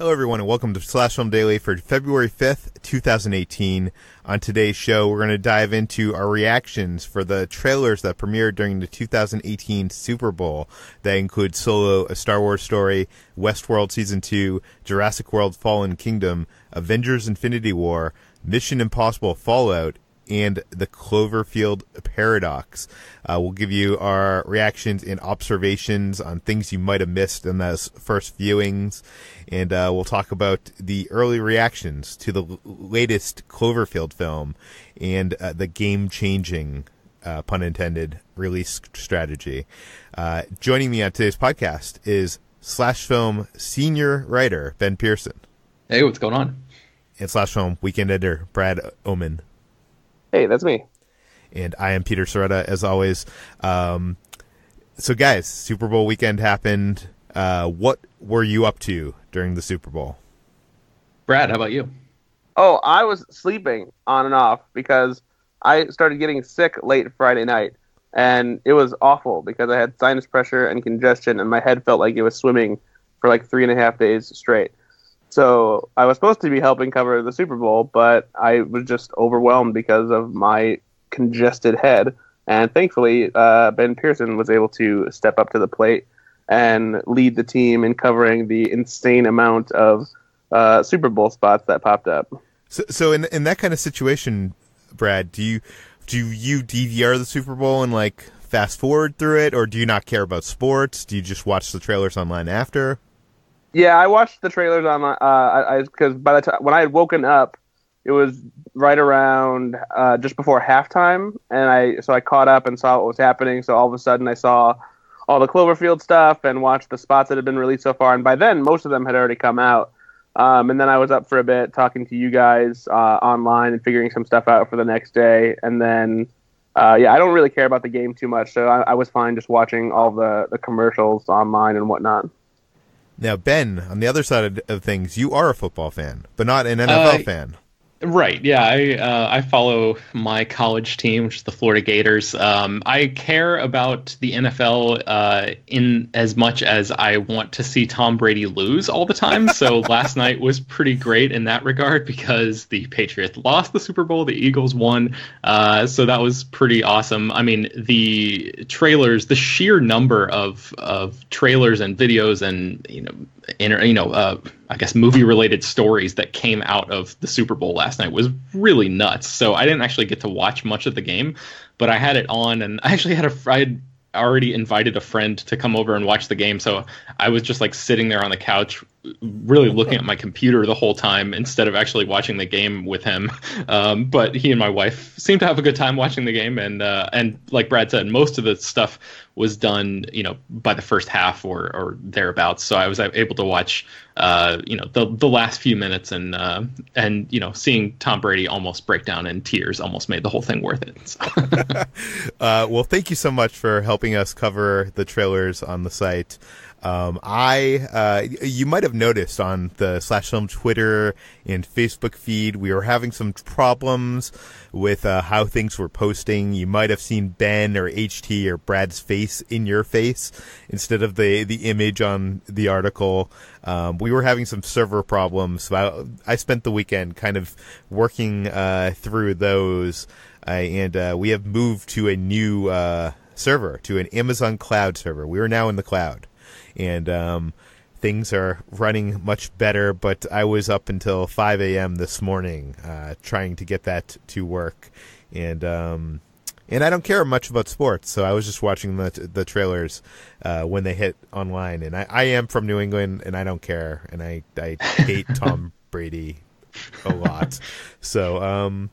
Hello, everyone, and welcome to Slash Film Daily for February 5th, 2018. On today's show, we're going to dive into our reactions for the trailers that premiered during the 2018 Super Bowl. That include Solo, A Star Wars Story, Westworld Season 2, Jurassic World Fallen Kingdom, Avengers Infinity War, Mission Impossible Fallout, and the Cloverfield Paradox. We'll give you our reactions and observations on things you might have missed in those first viewings, and we'll talk about the early reactions to the latest Cloverfield film and the game-changing, pun intended, release strategy. Joining me on today's podcast is Slash Film senior writer Ben Pearson. Hey, what's going on? And Slash Film weekend editor Brad Oman. Hey, that's me. And I am Peter Sciretta, as always. So, guys, Super Bowl weekend happened. What were you up to during the Super Bowl? Brad, how about you? Oh, I was sleeping on and off because I started getting sick late Friday night. And it was awful because I had sinus pressure and congestion, and my head felt like it was swimming for like 3.5 days straight. So I was supposed to be helping cover the Super Bowl, but I was just overwhelmed because of my congested head. And thankfully, Ben Pearson was able to step up to the plate and lead the team in covering the insane amount of Super Bowl spots that popped up. So in that kind of situation, Brad, do you DVR the Super Bowl and like fast forward through it, or do you not care about sports? Do you just watch the trailers online after? Yeah, I watched the trailers online because by the time when I had woken up, it was right around just before halftime, and I caught up and saw what was happening. So all of a sudden, I saw all the Cloverfield stuff and watched the spots that had been released so far. And by then, most of them had already come out. And then I was up for a bit talking to you guys online and figuring some stuff out for the next day. And then, I don't really care about the game too much, so I was fine just watching all the commercials online and whatnot. Now, Ben, on the other side of things, you are a football fan, but not an NFL fan. Right, yeah. I follow my college team, which is the Florida Gators. I care about the NFL in as much as I want to see Tom Brady lose all the time. So last night was pretty great in that regard because the Patriots lost the Super Bowl, the Eagles won. So that was pretty awesome. I mean, the trailers, the sheer number of trailers and videos and I guess movie-related stories that came out of the Super Bowl last night was really nuts. So I didn't actually get to watch much of the game, but I had it on, and I actually I'd already invited a friend to come over and watch the game. So I was just like sitting there on the couch, really looking at my computer the whole time instead of actually watching the game with him. But he and my wife seemed to have a good time watching the game, and like Brad said, most of the stuff was done, by the first half or thereabouts. So I was able to watch, the last few minutes, and seeing Tom Brady almost break down in tears almost made the whole thing worth it. So. Well, thank you so much for helping us cover the trailers on the site. You might have noticed on the Slash Film Twitter and Facebook feed, we were having some problems with how things were posting. You might have seen Ben or HT or Brad's face in your face instead of the image on the article. We were having some server problems, so I spent the weekend kind of working through those, and we have moved to a new server, to an Amazon Cloud server. We are now in the cloud. And things are running much better, but I was up until 5 a.m. this morning trying to get that to work. And I don't care much about sports, so I was just watching the trailers when they hit online. And I am from New England, and I don't care, and I hate Tom Brady a lot. So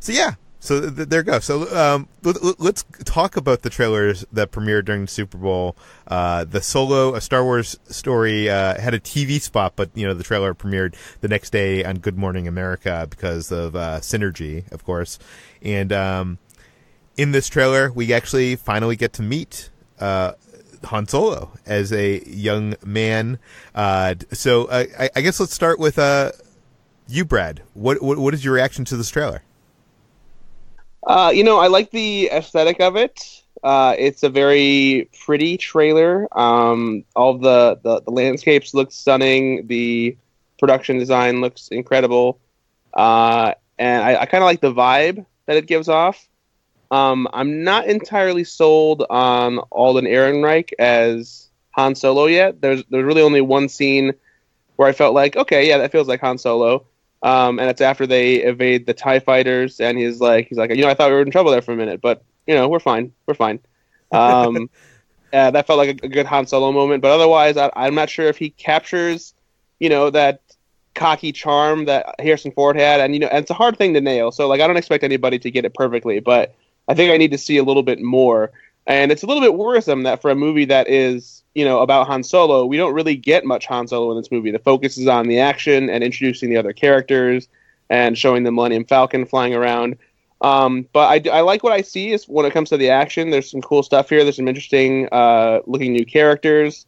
yeah. So there you go. So let's talk about the trailers that premiered during the Super Bowl. The Solo, A Star Wars Story had a TV spot, but the trailer premiered the next day on Good Morning America because of synergy, of course. And in this trailer, we actually finally get to meet Han Solo as a young man. So I guess let's start with you, Brad. What is your reaction to this trailer? I like the aesthetic of it. It's a very pretty trailer. All the landscapes look stunning. The production design looks incredible, and I kind of like the vibe that it gives off. I'm not entirely sold on Alden Ehrenreich as Han Solo yet. There's really only one scene where I felt like, okay, yeah, that feels like Han Solo. And it's after they evade the TIE fighters, and he's like, I thought we were in trouble there for a minute, but we're fine. That felt like a good Han Solo moment, but otherwise, I'm not sure if he captures, that cocky charm that Harrison Ford had, and and it's a hard thing to nail. So I don't expect anybody to get it perfectly, but I think I need to see a little bit more. And it's a little bit worrisome that for a movie that is, about Han Solo, we don't really get much Han Solo in this movie. The focus is on the action and introducing the other characters and showing the Millennium Falcon flying around. But I like what I see is when it comes to the action. There's some cool stuff here. There's some interesting looking new characters.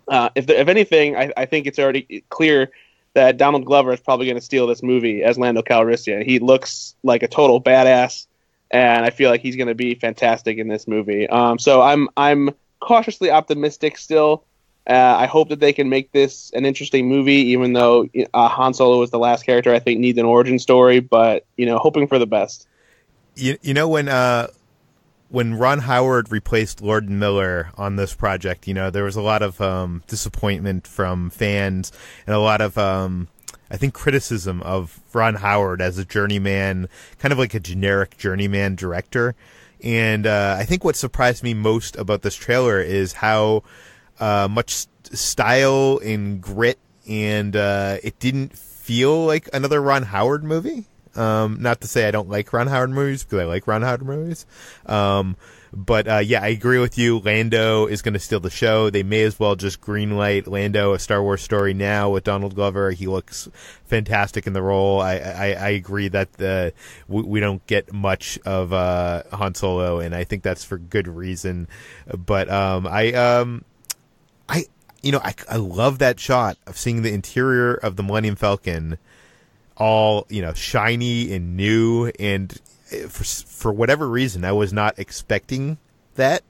If anything, I think it's already clear that Donald Glover is probably going to steal this movie as Lando Calrissian. He looks like a total badass, and I feel like he's going to be fantastic in this movie. So I'm cautiously optimistic still. I hope that they can make this an interesting movie, even though Han Solo is the last character I think needs an origin story. But hoping for the best. When Ron Howard replaced Lord Miller on this project, there was a lot of disappointment from fans and a lot of I think criticism of Ron Howard as a journeyman, kind of like a generic journeyman director. And I think what surprised me most about this trailer is how much style and grit, and it didn't feel like another Ron Howard movie. Not to say I don't like Ron Howard movies, because I like Ron Howard movies. But yeah, I agree with you. Lando is going to steal the show. They may as well just greenlight Lando, a Star Wars story now with Donald Glover. He looks fantastic in the role. I agree that we don't get much of Han Solo, and I think that's for good reason. But I love that shot of seeing the interior of the Millennium Falcon all shiny and new, and for whatever reason I was not expecting that.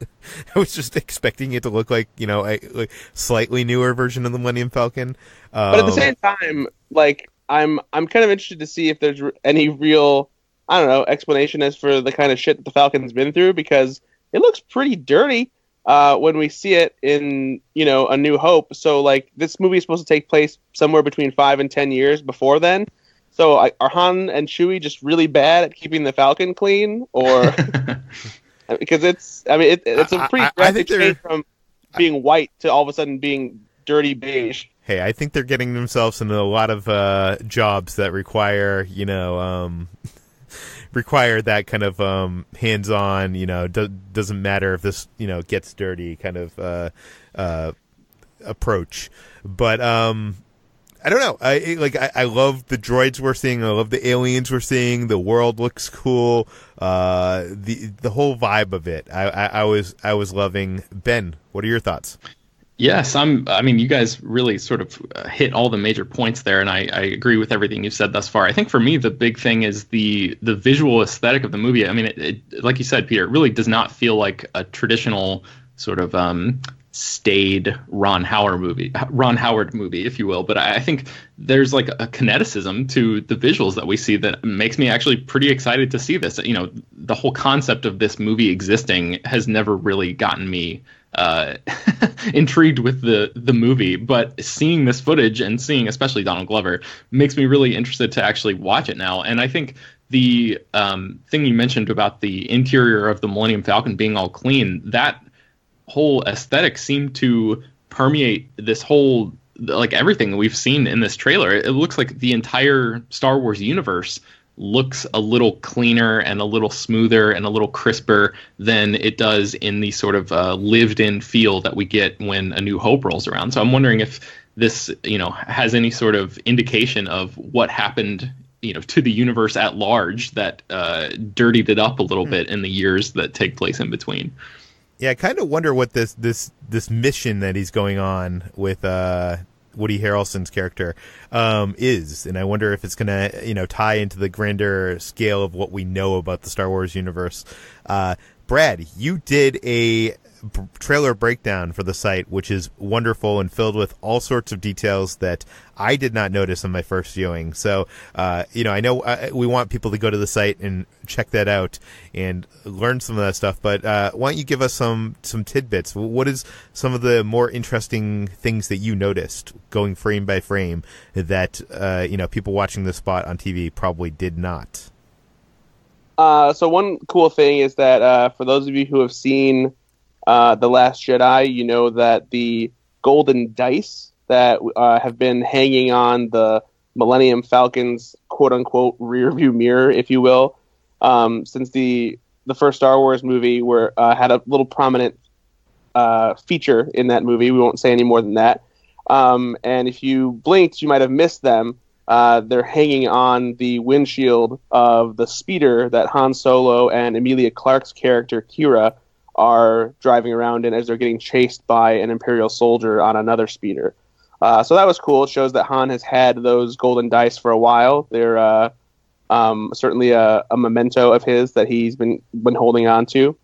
I was just expecting it to look like a slightly newer version of the Millennium Falcon, but at the same time, I'm kind of interested to see if there's any real explanation as for the kind of shit that the Falcon's been through, because it looks pretty dirty when we see it in A New Hope. So this movie is supposed to take place somewhere between 5 and 10 years before then. So are Han and Chewie just really bad at keeping the Falcon clean, or because it's a pretty drastic change from being white to all of a sudden being dirty beige. Hey, I think they're getting themselves into a lot of jobs that require require that kind of hands-on. Doesn't matter if this gets dirty kind of approach, but. I don't know. I love the droids we're seeing. I love the aliens we're seeing. The world looks cool. The whole vibe of it. I was loving. Ben, what are your thoughts? Yes, you guys really sort of hit all the major points there, and I agree with everything you've said thus far. I think for me, the big thing is the visual aesthetic of the movie. It like you said, Peter, it really does not feel like a traditional sort of staid Ron Howard movie, if you will. But I think there's like a kineticism to the visuals that we see that makes me actually pretty excited to see this. The whole concept of this movie existing has never really gotten me intrigued with the movie, but seeing this footage and seeing especially Donald Glover makes me really interested to actually watch it now. And I think the thing you mentioned about the interior of the Millennium Falcon being all clean, that whole aesthetic seemed to permeate this whole, everything that we've seen in this trailer. It looks like the entire Star Wars universe looks a little cleaner and a little smoother and a little crisper than it does in the sort of lived-in feel that we get when A New Hope rolls around. So I'm wondering if this, has any sort of indication of what happened, to the universe at large that dirtied it up a little bit in the years that take place in between. Yeah, I kind of wonder what this mission that he's going on with Woody Harrelson's character is, and I wonder if it's going to tie into the grander scale of what we know about the Star Wars universe. Brad, you did a trailer breakdown for the site, which is wonderful and filled with all sorts of details that I did not notice on my first viewing. So, I know we want people to go to the site and check that out and learn some of that stuff. But why don't you give us some tidbits? What is some of the more interesting things that you noticed going frame by frame that people watching this spot on TV probably did not? So one cool thing is that for those of you who have seen The Last Jedi, you know that the golden dice that have been hanging on the Millennium Falcon's quote-unquote rear-view mirror, if you will, since the first Star Wars movie had a little prominent feature in that movie. We won't say any more than that. And if you blinked, you might have missed them. They're hanging on the windshield of the speeder that Han Solo and Emilia Clarke's character, Kira, are driving around in as they're getting chased by an Imperial soldier on another speeder. So that was cool. It shows that Han has had those golden dice for a while. They're certainly a memento of his that he's been holding on to.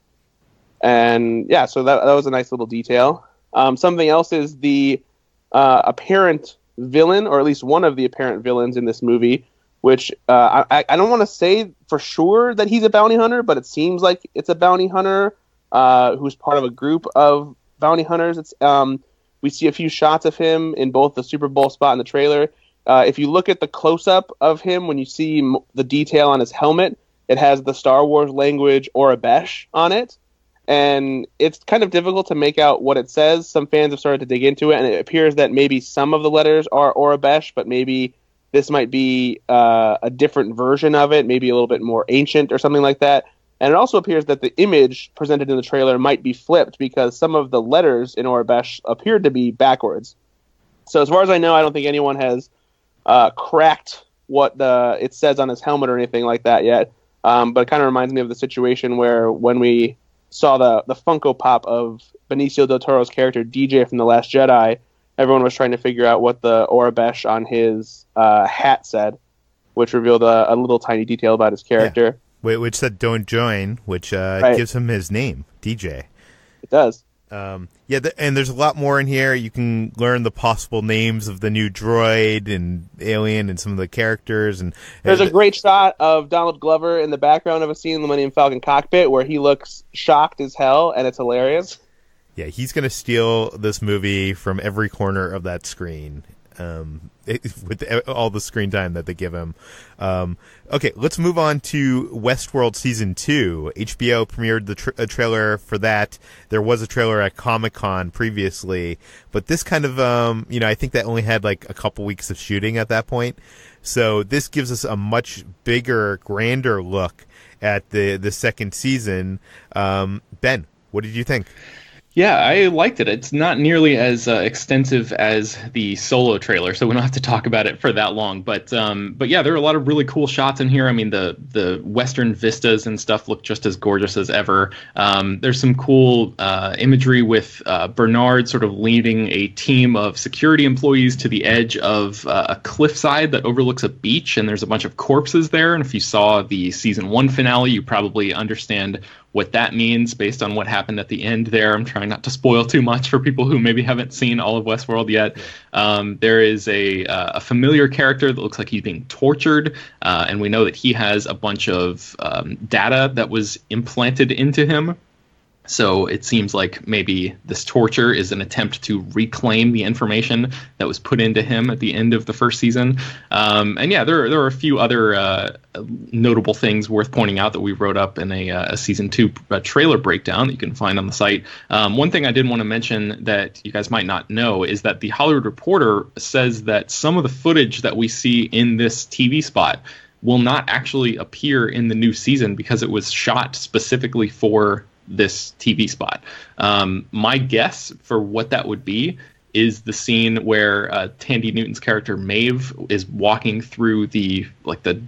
And yeah, so that was a nice little detail. Something else is the apparent villain, or at least one of the apparent villains in this movie, which I don't want to say for sure that he's a bounty hunter, but it seems like it's a bounty hunter who's part of a group of bounty hunters. We see a few shots of him in both the Super Bowl spot and the trailer. If you look at the close-up of him, when you see the detail on his helmet, it has the Star Wars language Orabesh on it. And it's kind of difficult to make out what it says. Some fans have started to dig into it, and it appears that maybe some of the letters are Orabesh, but maybe this might be a different version of it, maybe a little bit more ancient or something like that. And it also appears that the image presented in the trailer might be flipped because some of the letters in Orabesh appeared to be backwards. So as far as I know, I don't think anyone has cracked what it says on his helmet or anything like that yet. But it kind of reminds me of the situation where when we saw the Funko Pop of Benicio del Toro's character DJ from The Last Jedi, everyone was trying to figure out what the Orabesh on his hat said, which revealed a little tiny detail about his character. Yeah. Which said "Don't join," which gives him his name, DJ. It does. And there's a lot more in here. You can learn the possible names of the new droid and alien and some of the characters. And there's a great shot of Donald Glover in the background of a scene in the Millennium Falcon cockpit where he looks shocked as hell, and it's hilarious. Yeah, he's going to steal this movie from every corner of that screen. With all the screen time that they give him. Okay, let's move on to Westworld Season 2. HBO premiered a trailer for that. There was a trailer at Comic-Con previously, but this kind of, I think that only had like a couple weeks of shooting at that point. So this gives us a much bigger, grander look at the second season. Ben, what did you think? Yeah, I liked it. It's not nearly as extensive as the Solo trailer, so we don't have to talk about it for that long. But yeah, there are a lot of really cool shots in here. I mean, the western vistas and stuff look just as gorgeous as ever. There's some cool imagery with Bernard sort of leading a team of security employees to the edge of a cliffside that overlooks a beach, and there's a bunch of corpses there. And if you saw the season 1 finale, you probably understand what that means based on what happened at the end there. I'm trying not to spoil too much for people who maybe haven't seen all of Westworld yet. There is a familiar character that looks like he's being tortured, and we know that he has a bunch of data that was implanted into him. So it seems like maybe this torture is an attempt to reclaim the information that was put into him at the end of the first season. And yeah, there are a few other notable things worth pointing out that we wrote up in a season 2 trailer breakdown that you can find on the site. One thing I did want to mention that you guys might not know is that the Hollywood Reporter says that some of the footage that we see in this TV spot will not actually appear in the new season because it was shot specifically for this TV spot. My guess for what that would be is the scene where Tandy Newton's character Maeve is walking through the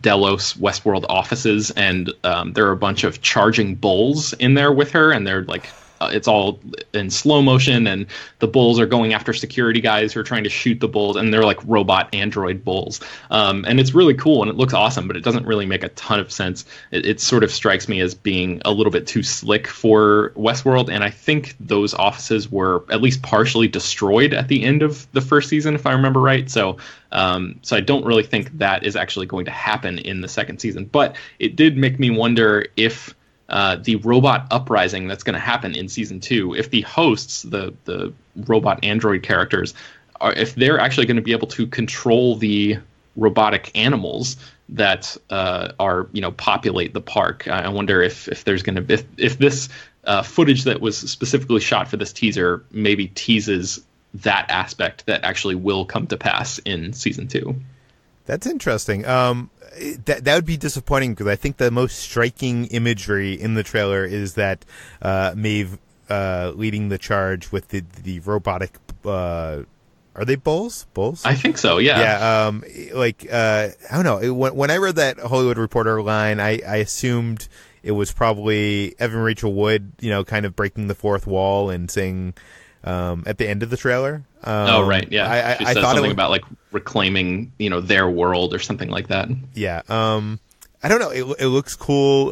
Delos Westworld offices, and there are a bunch of charging bulls in there with her, and they're like it's all in slow motion, and the bulls are going after security guys who are trying to shoot the bulls, and they're like robot android bulls. And it's really cool and it looks awesome, but it doesn't really make a ton of sense. It sort of strikes me as being a little bit too slick for Westworld, and I think those offices were at least partially destroyed at the end of the first season, if I remember right. So I don't really think that is actually going to happen in the second season. But it did make me wonder if the robot uprising that's going to happen in season 2, if the hosts, the robot android characters, if they're actually going to be able to control the robotic animals that are populate the park. I wonder if there's going to if this footage that was specifically shot for this teaser maybe teases that aspect that actually will come to pass in season 2. That's interesting. That would be disappointing because I think the most striking imagery in the trailer is that Maeve leading the charge with the robotic. Are they bulls? Bulls? I think so. Yeah. Yeah. I don't know. When I read that Hollywood Reporter line, I assumed it was probably Evan Rachel Wood, kind of breaking the fourth wall and saying. At the end of the trailer. Oh, right. Yeah. She said thought something about reclaiming, their world or something like that. Yeah. I don't know. It looks cool.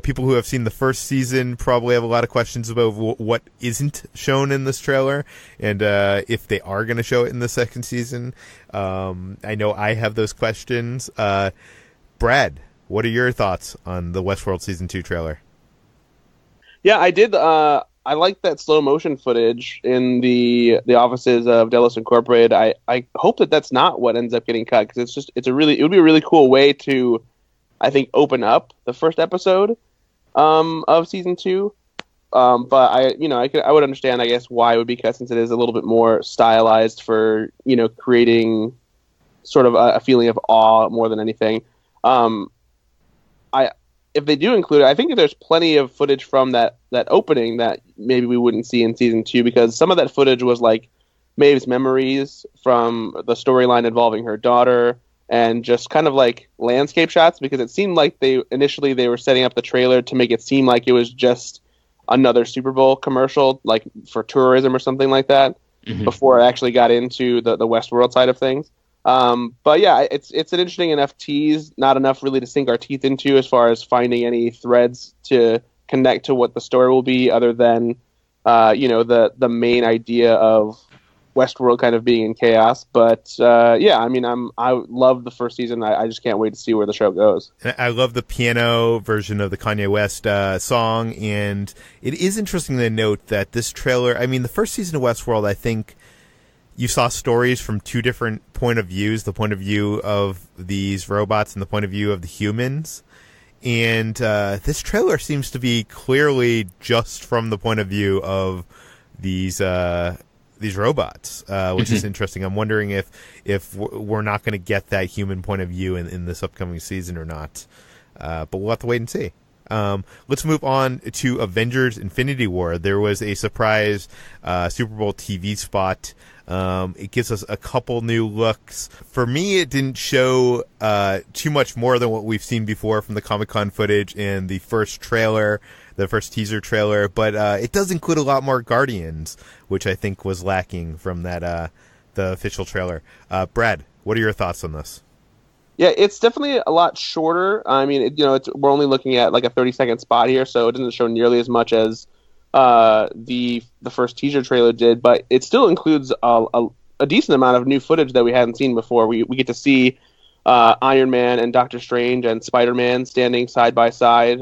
People who have seen the first season probably have a lot of questions about what isn't shown in this trailer and if they are going to show it in the second season. I know I have those questions. Brad, what are your thoughts on the Westworld season 2 trailer? Yeah, I did. I like that slow motion footage in the offices of Delos Incorporated. I hope that that's not what ends up getting cut because it would be a really cool way to, I think, open up the first episode of season 2. But I would understand, I guess, why it would be cut since it is a little bit more stylized for creating sort of a feeling of awe more than anything. If they do include it, I think there's plenty of footage from that opening that maybe we wouldn't see in season 2 because some of that footage was like Maeve's memories from the storyline involving her daughter and just kind of like landscape shots because it seemed like they were setting up the trailer to make it seem like it was just another Super Bowl commercial like for tourism or something like that before it actually got into the Westworld side of things. But yeah, it's an interesting enough tease, not enough really to sink our teeth into as far as finding any threads to connect to what the story will be other than, the main idea of Westworld kind of being in chaos. But, I love the first season. I just can't wait to see where the show goes. I love the piano version of the Kanye West song. And it is interesting to note that this trailer, the first season of Westworld, I think, you saw stories from two different point of views, the point of view of these robots and the point of view of the humans. And this trailer seems to be clearly just from the point of view of these robots, which is interesting. I'm wondering if we're not going to get that human point of view in this upcoming season or not. But we'll have to wait and see. Let's move on to Avengers Infinity War. There was a surprise Super Bowl TV spot. It gives us a couple new looks. For me, it didn't show too much more than what we've seen before from the Comic-Con footage and the first trailer, the first teaser trailer, but it does include a lot more Guardians, which I think was lacking from that the official trailer. Brad, what are your thoughts on this? Yeah, it's definitely a lot shorter. We're only looking at like a 30-second spot here, so it doesn't show nearly as much as the first teaser trailer did, but it still includes a decent amount of new footage that we hadn't seen before. We get to see Iron Man and Doctor Strange and Spider-Man standing side by side,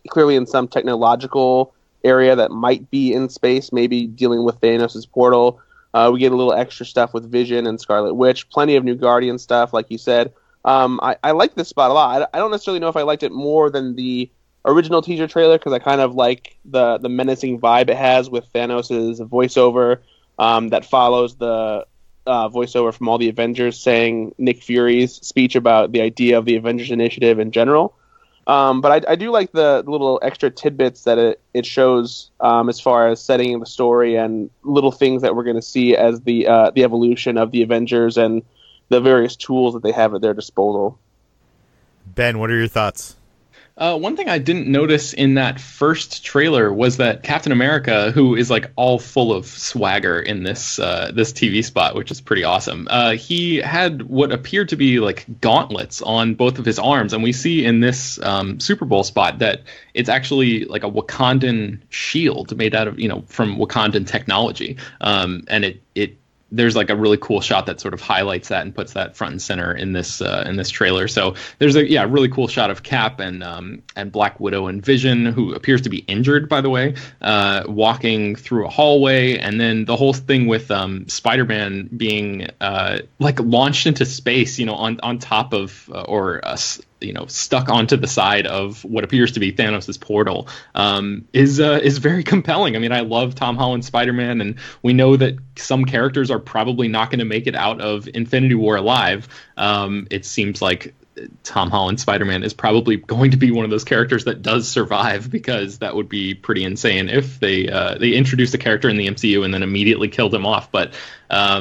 clearly in some technological area that might be in space, maybe dealing with Thanos' portal. We get a little extra stuff with Vision and Scarlet Witch, plenty of new Guardian stuff, like you said. I like this spot a lot. I don't necessarily know if I liked it more than the original teaser trailer because I kind of like the menacing vibe it has with Thanos' voiceover that follows the voiceover from all the Avengers saying Nick Fury's speech about the idea of the Avengers Initiative in general. But I do like the little extra tidbits that it shows as far as setting the story and little things that we're going to see as the evolution of the Avengers and the various tools that they have at their disposal. Ben, what are your thoughts? One thing I didn't notice in that first trailer was that Captain America, who is like all full of swagger in this TV spot, which is pretty awesome. He had what appeared to be like gauntlets on both of his arms, and we see in this Super Bowl spot that it's actually like a Wakandan shield made out of from Wakandan technology, and it there's like a really cool shot that sort of highlights that and puts that front and center in this trailer. So there's a really cool shot of Cap and Black Widow and Vision, who appears to be injured, by the way, walking through a hallway, and then the whole thing with Spider-Man being like launched into space, on top of stuck onto the side of what appears to be Thanos' portal, is very compelling. I mean, I love Tom Holland's Spider-Man, and we know that some characters are probably not going to make it out of Infinity War alive. It seems like Tom Holland's Spider-Man is probably going to be one of those characters that does survive, because that would be pretty insane if they introduced a character in the MCU and then immediately killed him off. But I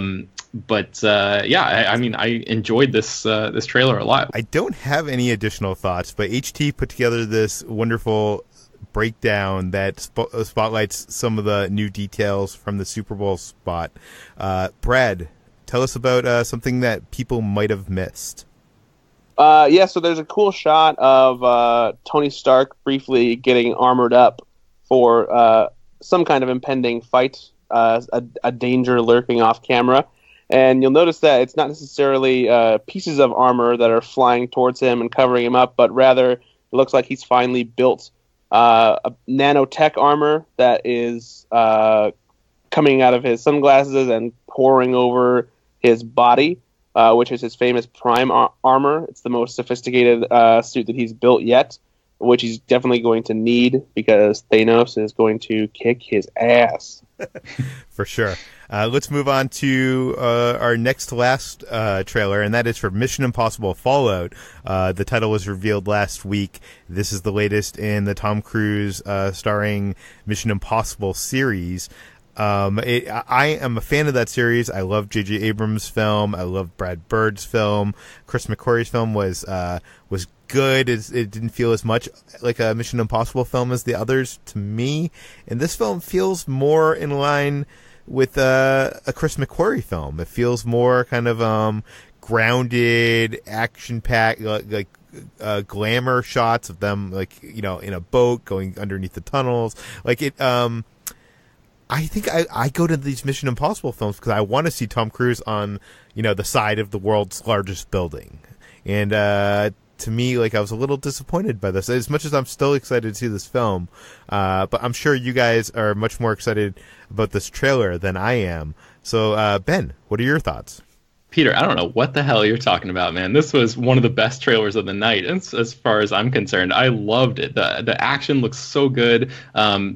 mean, I enjoyed this trailer a lot. I don't have any additional thoughts, but HT put together this wonderful breakdown that spotlights some of the new details from the Super Bowl spot. Brad, tell us about something that people might have missed. So there's a cool shot of Tony Stark briefly getting armored up for some kind of impending fight, a danger lurking off camera. And you'll notice that it's not necessarily pieces of armor that are flying towards him and covering him up, but rather it looks like he's finally built a nanotech armor that is coming out of his sunglasses and pouring over his body, which is his famous Prime armor. It's the most sophisticated suit that he's built yet, which he's definitely going to need because Thanos is going to kick his ass. For sure. Let's move on to our next to last trailer, and that is for Mission Impossible Fallout. The title was revealed last week. This is the latest in the Tom Cruise starring Mission Impossible series. I am a fan of that series. I love J.J. Abrams' film. I love Brad Bird's film. Chris McQuarrie's film was good. It didn't feel as much like a Mission Impossible film as the others to me. And this film feels more in line with a Chris McQuarrie film. It feels more kind of grounded, action-packed, like glamour shots of them, like, in a boat going underneath the tunnels. Like it. I think I go to these Mission Impossible films because I want to see Tom Cruise on, the side of the world's largest building. And to me, like, I was a little disappointed by this. As much as I'm still excited to see this film, but I'm sure you guys are much more excited about this trailer than I am. So, Ben, what are your thoughts? Peter, I don't know what the hell you're talking about, man. This was one of the best trailers of the night, as far as I'm concerned. I loved it. The action looks so good.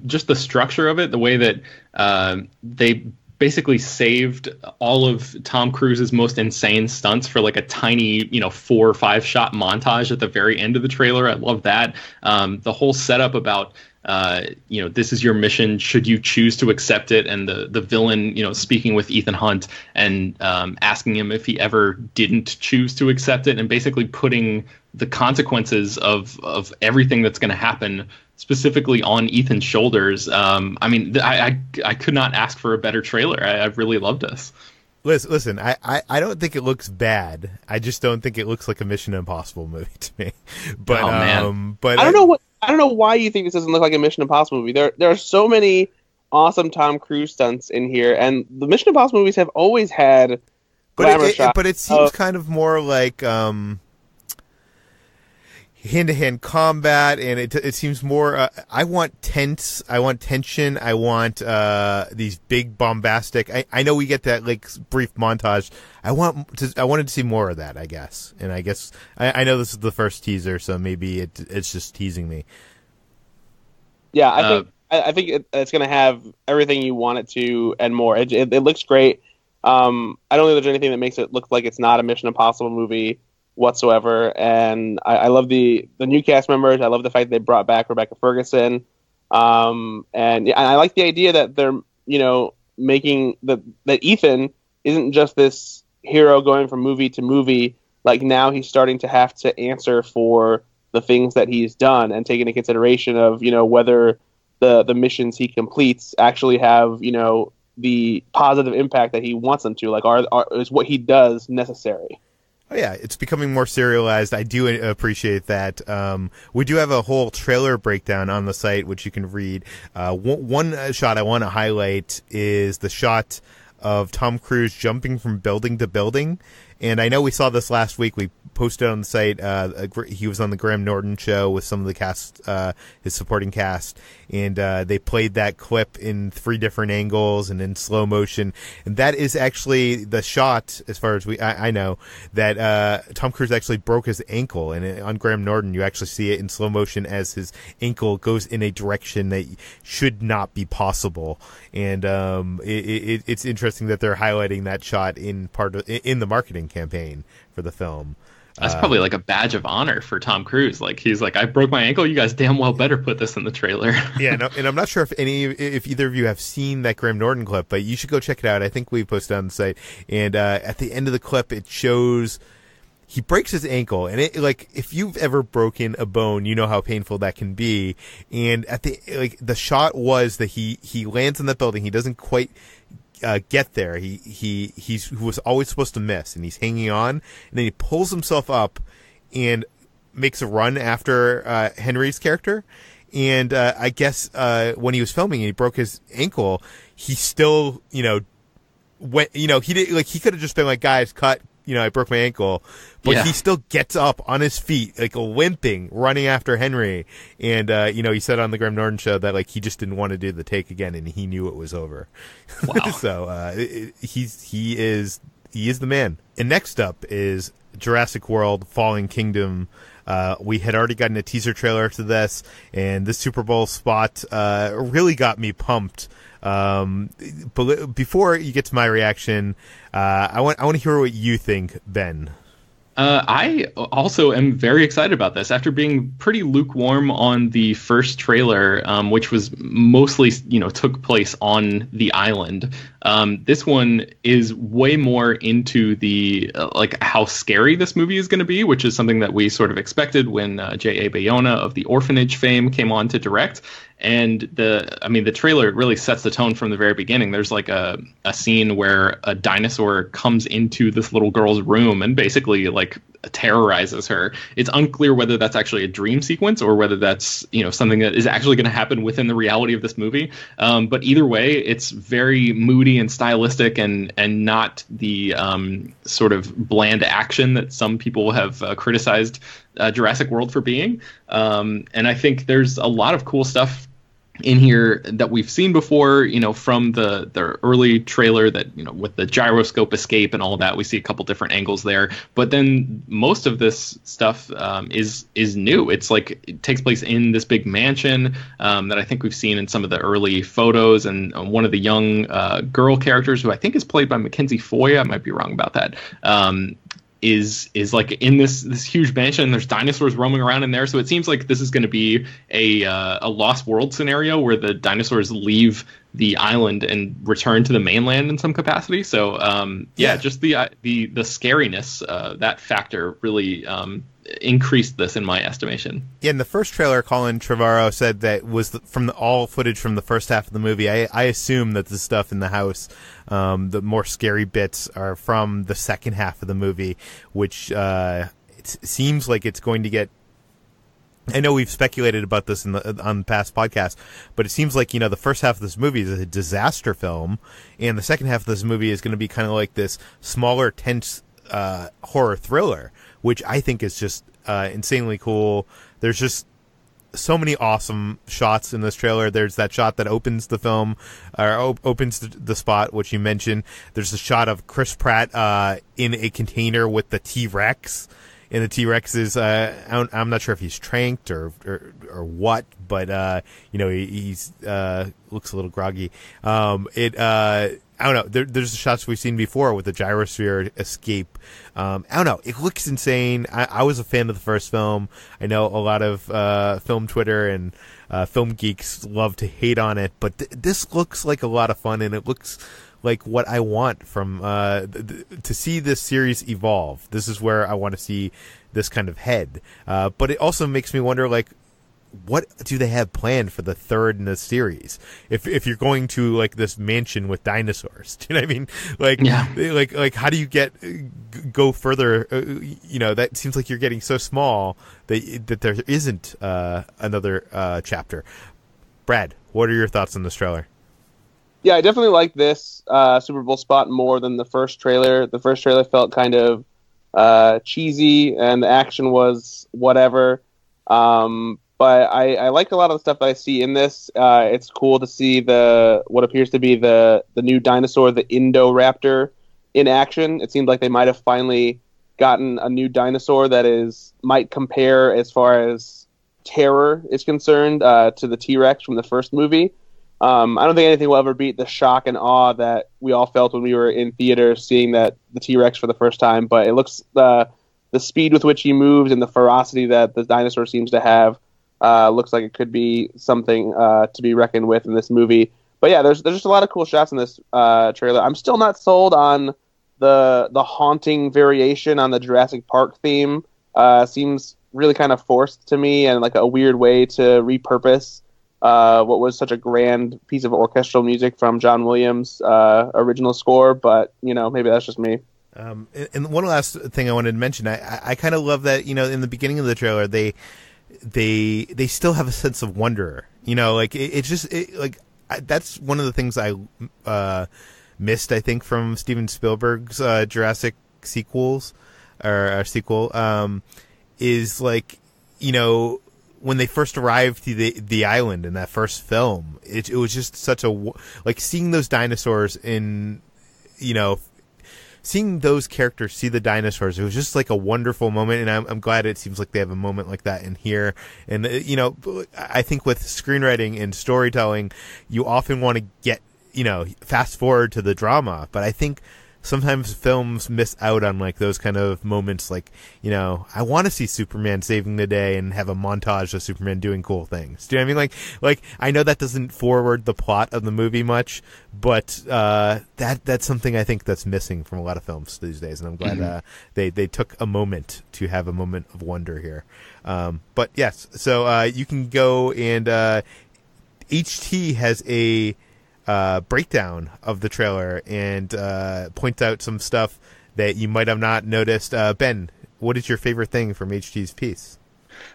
Just the structure of it, the way that they basically saved all of Tom Cruise's most insane stunts for like a tiny, 4 or 5 shot montage at the very end of the trailer. I love that. The whole setup about this is your mission should you choose to accept it, and the villain speaking with Ethan Hunt and asking him if he ever didn't choose to accept it, and basically putting the consequences of everything that's going to happen specifically on Ethan's shoulders. I could not ask for a better trailer. I really loved this. Listen, I don't think it looks bad. I just don't think it looks like a Mission Impossible movie to me. But man. But I don't know why you think this doesn't look like a Mission Impossible movie. There are so many awesome Tom Cruise stunts in here, and the Mission Impossible movies have always had glamour shots. But it seems kind of more like hand-to-hand combat, and it seems more. I want tense. I want tension. I want these big bombastic. I know we get that like brief montage. I wanted to see more of that, I guess. And I guess I know this is the first teaser, so maybe it's just teasing me. Yeah, I think it's going to have everything you want it to and more. It looks great. I don't think there's anything that makes it look like it's not a Mission Impossible movie whatsoever, and I love the new cast members. I love the fact that they brought back Rebecca Ferguson, and I like the idea that they're making that Ethan isn't just this hero going from movie to movie. Like, now he's starting to have to answer for the things that he's done and take into consideration of, whether the missions he completes actually have, the positive impact that he wants them to. Like, is what he does necessary? Oh, yeah, it's becoming more serialized. I do appreciate that. We do have a whole trailer breakdown on the site, which you can read. One shot I want to highlight is the shot of Tom Cruise jumping from building to building. And I know we saw this last week. We posted on the site. He was on the Graham Norton show with some of the cast, his supporting cast, and they played that clip in 3 different angles and in slow motion. And that is actually the shot, as far as I know, that Tom Cruise actually broke his ankle. And on Graham Norton, you actually see it in slow motion as his ankle goes in a direction that should not be possible. And it's interesting that they're highlighting that shot in the marketing campaign for the film. That's probably like a badge of honor for Tom Cruise. Like, he's like, I broke my ankle. You guys damn well better put this in the trailer. Yeah, no, and I'm not sure if either of you have seen that Graham Norton clip, but you should go check it out. I think we posted it on the site. And at the end of the clip, it shows he breaks his ankle, and if you've ever broken a bone, you know how painful that can be. And at the shot was that he lands in that building. He doesn't quite get there. He was always supposed to miss, and he's hanging on, and then he pulls himself up and makes a run after Henry's character. And I guess when he was filming and he broke his ankle, he still went. He did, he could have just been like, guys, cut. I broke my ankle, but he still gets up on his feet, limping, running after Henry. And, he said on the Graham Norton show that, he just didn't want to do the take again, and he knew it was over. Wow. So, he is the man. And next up is Jurassic World Fallen Kingdom. We had already gotten a teaser trailer to this, and this Super Bowl spot, really got me pumped. But before you get to my reaction, I want to hear what you think, Ben. I also am very excited about this. After being pretty lukewarm on the first trailer, which was mostly, took place on the island, this one is way more into the how scary this movie is going to be, which is something that we sort of expected when J.A. Bayona of The Orphanage fame came on to direct. And the trailer really sets the tone from the very beginning. There's a scene where a dinosaur comes into this little girl's room and basically terrorizes her. It's unclear whether that's actually a dream sequence or whether that's something that is actually going to happen within the reality of this movie. But either way, it's very moody and stylistic and not the sort of bland action that some people have criticized Jurassic World for being. And I think there's a lot of cool stuff in here that we've seen before, from the early trailer that, with the gyroscope escape and all that, we see a couple different angles there. But then most of this stuff is new. It's it takes place in this big mansion that I think we've seen in some of the early photos. And one of the young girl characters, who I think is played by Mackenzie Foy, I might be wrong about that, is in this huge mansion. There's dinosaurs roaming around in there, so it seems like this is going to be a Lost World scenario where the dinosaurs leave the island and return to the mainland in some capacity. So just the scariness, that factor really increased this in my estimation. Yeah, in the first trailer, Colin Trevorrow said that was from all footage from the first half of the movie. I assume that the stuff in the house, the more scary bits, are from the second half of the movie, which it seems like it's going to get. I know we've speculated about this on past podcasts, but it seems like the first half of this movie is a disaster film, and the second half of this movie is going to be kind of like this smaller, tense horror thriller, which I think is just insanely cool. There's just so many awesome shots in this trailer. There's that shot that opens the film, or opens the spot, which you mentioned. There's a shot of Chris Pratt in a container with the T-Rex. And the T-Rex is, I'm not sure if he's tranked or what, but, he's looks a little groggy. I don't know. There's the shots we've seen before with the gyrosphere escape. I don't know. It looks insane. I was a fan of the first film. I know a lot of film Twitter and film geeks love to hate on it, but this looks like a lot of fun, and it looks like what I want from to see this series evolve. This is where I want to see this kind of head. But it also makes me wonder, like, what do they have planned for the third in the series? If you're going to like this mansion with dinosaurs, do you know what I mean? Like, yeah. like how do you go further? That seems like you're getting so small that there isn't another chapter. Brad, what are your thoughts on this trailer? Yeah, I definitely like this Super Bowl spot more than the first trailer. The first trailer felt kind of cheesy, and the action was whatever. But I like a lot of the stuff that I see in this. It's cool to see what appears to be the new dinosaur, the Indoraptor, in action. It seems like they might have finally gotten a new dinosaur that might compare as far as terror is concerned to the T-Rex from the first movie. I don't think anything will ever beat the shock and awe that we all felt when we were in theaters seeing the T-Rex for the first time. But it looks the speed with which he moves and the ferocity that the dinosaur seems to have. Looks like it could be something to be reckoned with in this movie. But yeah, there's just a lot of cool shots in this trailer. I'm still not sold on the haunting variation on the Jurassic Park theme. Seems really kind of forced to me, and like a weird way to repurpose what was such a grand piece of orchestral music from John Williams' original score. But maybe that's just me. And one last thing I wanted to mention, I kind of love that in the beginning of the trailer they still have a sense of wonder. That's one of the things I missed, I think, from Steven Spielberg's Jurassic sequels or sequel. Is like, when they first arrived to the island in that first film, it was just such like seeing those dinosaurs in, seeing those characters see the dinosaurs, it was just like a wonderful moment, and I'm glad it seems like they have a moment like that in here. And I think with screenwriting and storytelling, you often want to get fast forward to the drama, but I think sometimes films miss out on like those kind of moments. Like, I want to see Superman saving the day and have a montage of Superman doing cool things. Do you know what I mean? Like I know that doesn't forward the plot of the movie much, but that's something I think that's missing from a lot of films these days. And I'm glad they took a moment to have a moment of wonder here. But yes, so you can go and HT has a breakdown of the trailer and points out some stuff that you might have not noticed. Ben, what is your favorite thing from HT's piece?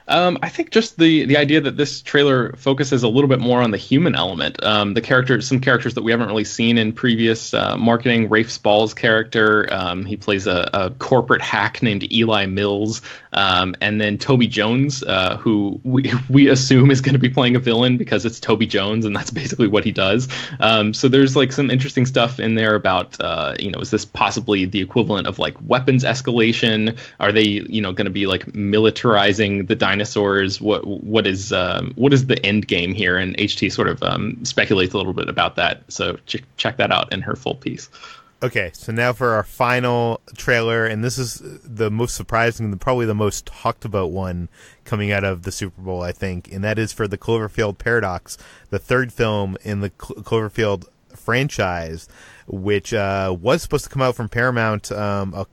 I think just the idea that this trailer focuses a little bit more on the human element. Some characters that we haven't really seen in previous marketing. Rafe Spall's character, he plays a corporate hack named Eli Mills, and then Toby Jones, who we assume is going to be playing a villain because it's Toby Jones, and that's basically what he does. So there's like some interesting stuff in there about is this possibly the equivalent of like weapons escalation? Are they going to be like militarizing the dinosaurs? What is the end game here? And HT sort of speculates a little bit about that. So check that out in her full piece. Okay, so now for our final trailer, and this is the most surprising, probably the most talked about one coming out of the Super Bowl, I think, and that is for the Cloverfield Paradox, the third film in the Cloverfield franchise, which was supposed to come out from Paramount. I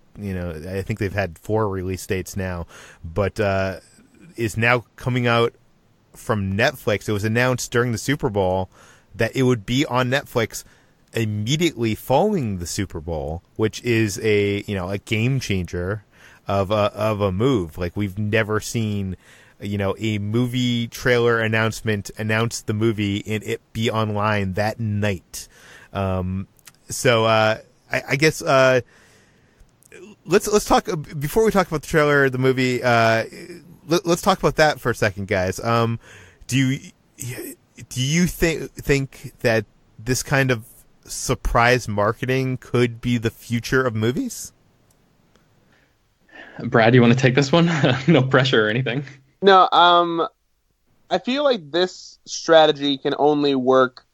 think they've had 4 release dates now, but is now coming out from Netflix. It was announced during the Super Bowl that it would be on Netflix immediately following the Super Bowl, which is a game changer of a move. Like, we've never seen a movie trailer announcement announce the movie and it be online that night. So I guess let's talk before we talk about the trailer, the movie. Let's talk about that for a second, guys. Do you think that this kind of surprise marketing could be the future of movies? Brad, you want to take this one? No pressure or anything. No, I feel like this strategy can only work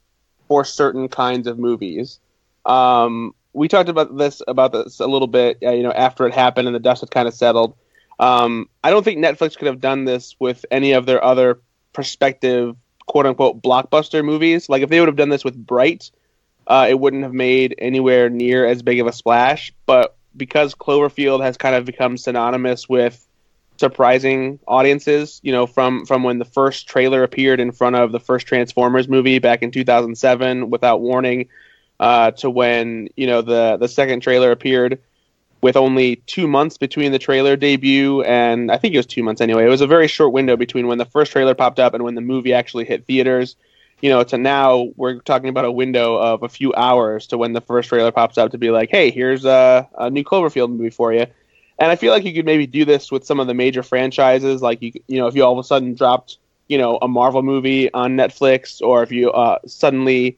for certain kinds of movies. We talked about this a little bit, after it happened and the dust had kind of settled. I don't think Netflix could have done this with any of their other prospective, quote unquote, blockbuster movies. Like, if they would have done this with Bright, it wouldn't have made anywhere near as big of a splash. But because Cloverfield has kind of become synonymous with surprising audiences, from when the first trailer appeared in front of the first Transformers movie back in 2007 without warning, to when the second trailer appeared with only 2 months between the trailer debut, and I think it was 2 months anyway. It was a very short window between when the first trailer popped up and when the movie actually hit theaters. To now we're talking about a window of a few hours to when the first trailer pops up to be like, hey, here's a new Cloverfield movie for you. And I feel like you could maybe do this with some of the major franchises, like if you all of a sudden dropped a Marvel movie on Netflix, or if you suddenly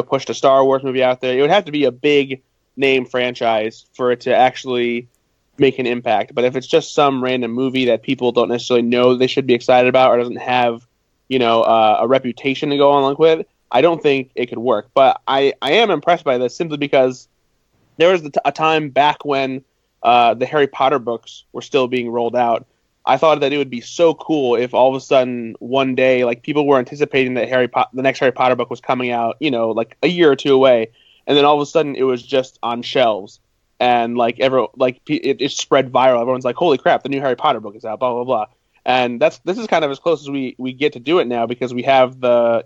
pushed a Star Wars movie out there. It would have to be a big name franchise for it to actually make an impact. But if it's just some random movie that people don't necessarily know they should be excited about, or doesn't have a reputation to go along with, I don't think it could work. But I am impressed by this simply because there was a time back when the Harry Potter books were still being rolled out. I thought that it would be so cool if all of a sudden one day, like, people were anticipating that the next Harry Potter book was coming out, like a year or two away, and then all of a sudden it was just on shelves, and it spread viral. Everyone's like, "Holy crap, the new Harry Potter book is out!" Blah blah blah. And this is kind of as close as we get to do it now, because we have the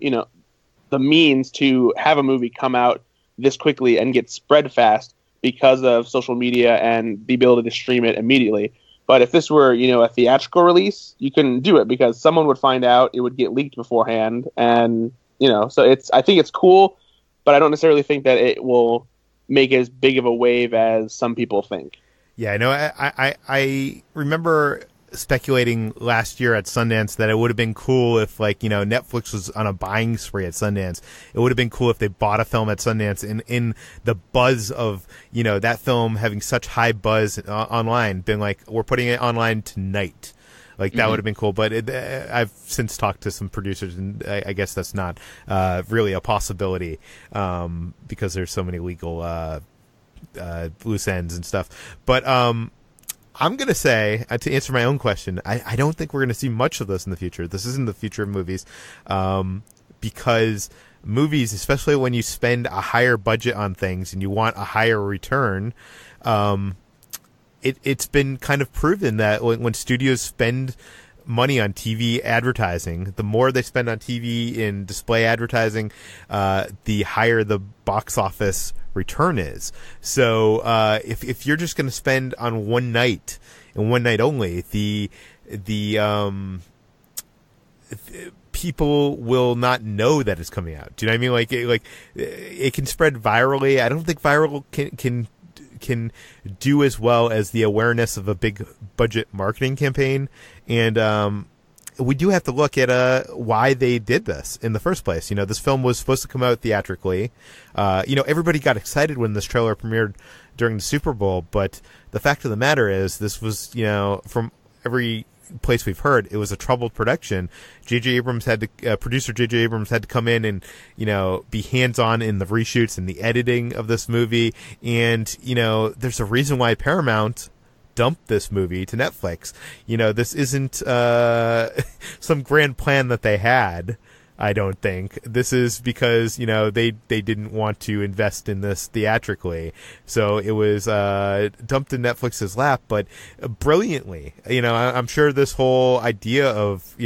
means to have a movie come out this quickly and get spread fast because of social media and the ability to stream it immediately. But if this were, a theatrical release, you couldn't do it because someone would find out, it would get leaked beforehand, and so I think it's cool, but I don't necessarily think that it will make as big of a wave as some people think. Yeah, no, I remember speculating last year at Sundance that it would have been cool if, Netflix was on a buying spree at Sundance. It would have been cool if they bought a film at Sundance, in the buzz of, that film having such high buzz online, been like, we're putting it online tonight. Like, that would have been cool. But I've since talked to some producers, and I guess that's not really a possibility, because there's so many legal loose ends and stuff. But I'm going to say, to answer my own question, I don't think we're going to see much of this in the future. This isn't the future of movies, because movies, especially when you spend a higher budget on things and you want a higher return, it's been kind of proven that when studios spend money on TV advertising, the more they spend on TV in display advertising, the higher the box office return is. So if you're just going to spend on one night and one night only, the people will not know that it's coming out. Do you know what I mean? Like it can spread virally. I don't think viral can do as well as the awareness of a big budget marketing campaign. And we do have to look at why they did this in the first place. This film was supposed to come out theatrically. Everybody got excited when this trailer premiered during the Super Bowl, but the fact of the matter is this was, from every place we've heard, it was a troubled production. Producer J.J. Abrams had to come in and, be hands-on in the reshoots and the editing of this movie. And, there's a reason why Paramount dumped this movie to Netflix. This isn't some grand plan that they had, I don't think. This is because, they didn't want to invest in this theatrically. So it was dumped in Netflix's lap, but brilliantly. I'm sure this whole idea of,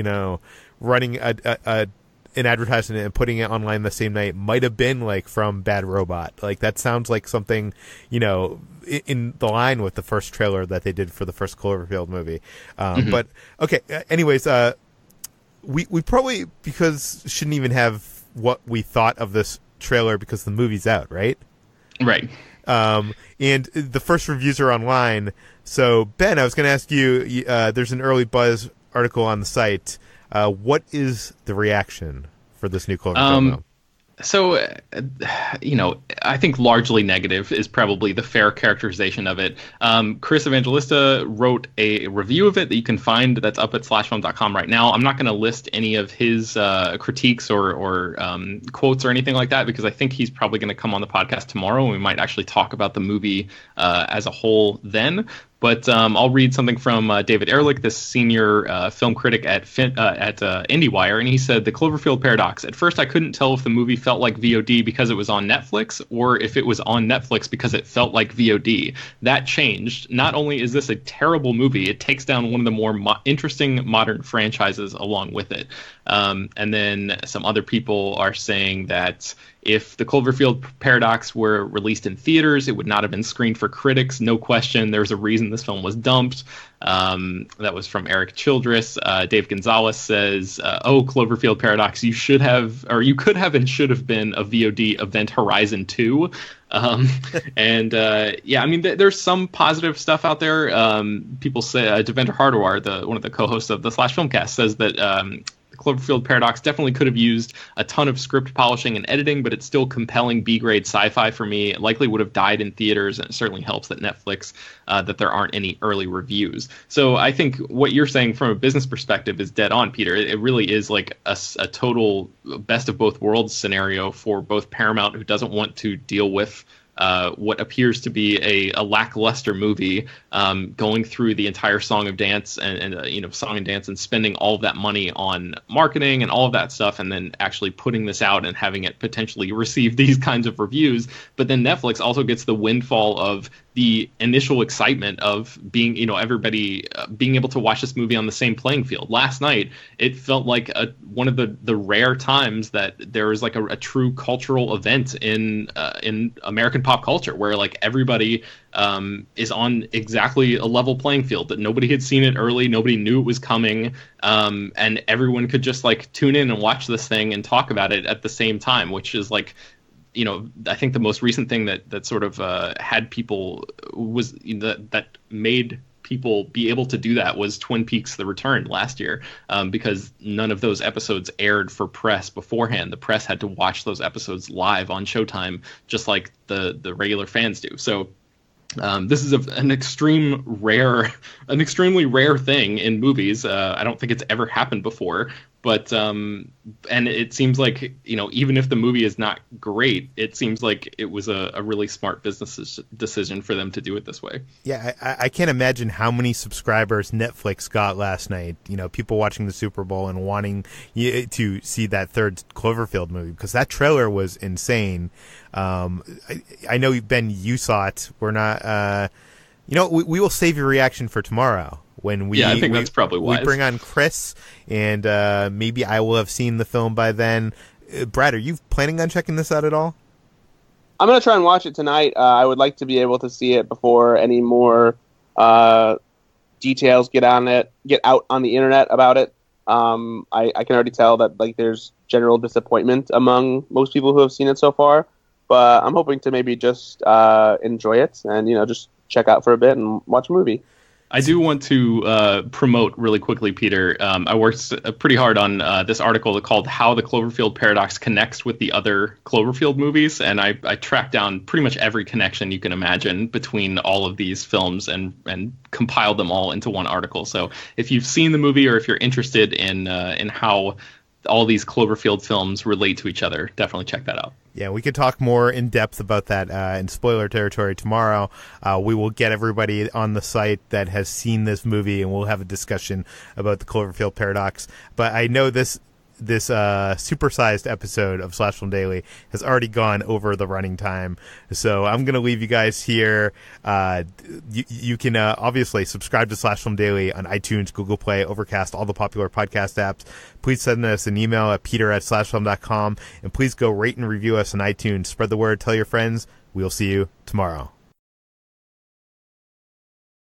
running an advertisement and putting it online the same night might have been from Bad Robot. That sounds like something, in the line with the first trailer that they did for the first Cloverfield movie. But okay. Anyways, we probably, because shouldn't even have what we thought of this trailer because the movie's out, right? Right. And the first reviews are online. So Ben, I was going to ask you, there's an early buzz article on the site. What is the reaction for this new Cloverfield film? So, I think largely negative is probably the fair characterization of it. Chris Evangelista wrote a review of it that you can find that's up at slashfilm.com right now. I'm not going to list any of his critiques or quotes or anything like that, because I think he's probably going to come on the podcast tomorrow and we might actually talk about the movie as a whole then. But I'll read something from David Ehrlich, the senior film critic at IndieWire, and he said, "The Cloverfield Paradox. At first, I couldn't tell if the movie felt like VOD because it was on Netflix, or if it was on Netflix because it felt like VOD. That changed. Not only is this a terrible movie, it takes down one of the more interesting modern franchises along with it." And then some other people are saying that if the Cloverfield Paradox were released in theaters, it would not have been screened for critics. No question. There's a reason this film was dumped. That was from Eric Childress. Dave Gonzalez says, "Oh, Cloverfield Paradox, you could have and should have been a VOD Event Horizon 2. And yeah, I mean, there's some positive stuff out there. People say, Devendra Hardawar, one of the co-hosts of the Slash Filmcast, says that Cloverfield Paradox definitely could have used a ton of script polishing and editing, but it's still compelling B-grade sci-fi for me. It likely would have died in theaters, and it certainly helps that Netflix, that there aren't any early reviews. So I think what you're saying from a business perspective is dead on, Peter. It really is like a total best of both worlds scenario for both Paramount, who doesn't want to deal with what appears to be a lackluster movie, going through the entire song and dance and spending all of that money on marketing and all of that stuff, and then actually putting this out and having it potentially receive these kinds of reviews. But then Netflix also gets the windfall of the initial excitement of being, everybody being able to watch this movie on the same playing field. Last night, it felt like one of the rare times that there was like a true cultural event in American pop culture, where like everybody is on exactly a level playing field, that nobody had seen it early, nobody knew it was coming, and everyone could just like tune in and watch this thing and talk about it at the same time, which is like, I think the most recent thing that sort of had people that made people be able to do that was Twin Peaks: The Return last year, because none of those episodes aired for press beforehand. The press had to watch those episodes live on Showtime, just like the regular fans do. So this is an extremely rare thing in movies. I don't think it's ever happened before. But and it seems like, even if the movie is not great, it seems like it was a really smart business decision for them to do it this way. Yeah, I can't imagine how many subscribers Netflix got last night. People watching the Super Bowl and wanting to see that third Cloverfield movie, because that trailer was insane. I know, Ben, you saw it. We're not. We will save your reaction for tomorrow. I think that's probably wise. We bring on Chris, and maybe I will have seen the film by then. Brad, are you planning on checking this out at all? I'm going to try and watch it tonight. I would like to be able to see it before any more details get out on the internet about it. I can already tell that like there's general disappointment among most people who have seen it so far. But I'm hoping to maybe just enjoy it and just check out for a bit and watch a movie. I do want to promote really quickly, Peter. I worked pretty hard on this article called "How the Cloverfield Paradox Connects with the Other Cloverfield Movies," and I tracked down pretty much every connection you can imagine between all of these films and compiled them all into one article. So if you've seen the movie, or if you're interested in how all these Cloverfield films relate to each other, definitely check that out. Yeah, we could talk more in depth about that in spoiler territory tomorrow. We will get everybody on the site that has seen this movie, and we'll have a discussion about the Cloverfield Paradox. But I know this supersized episode of Slash Film Daily has already gone over the running time, so I'm going to leave you guys here. You can obviously subscribe to Slash Film Daily on iTunes, Google Play, Overcast, all the popular podcast apps. Please send us an email at peter@slashfilm.com, and please go rate and review us on iTunes. Spread the word, tell your friends. We'll see you tomorrow.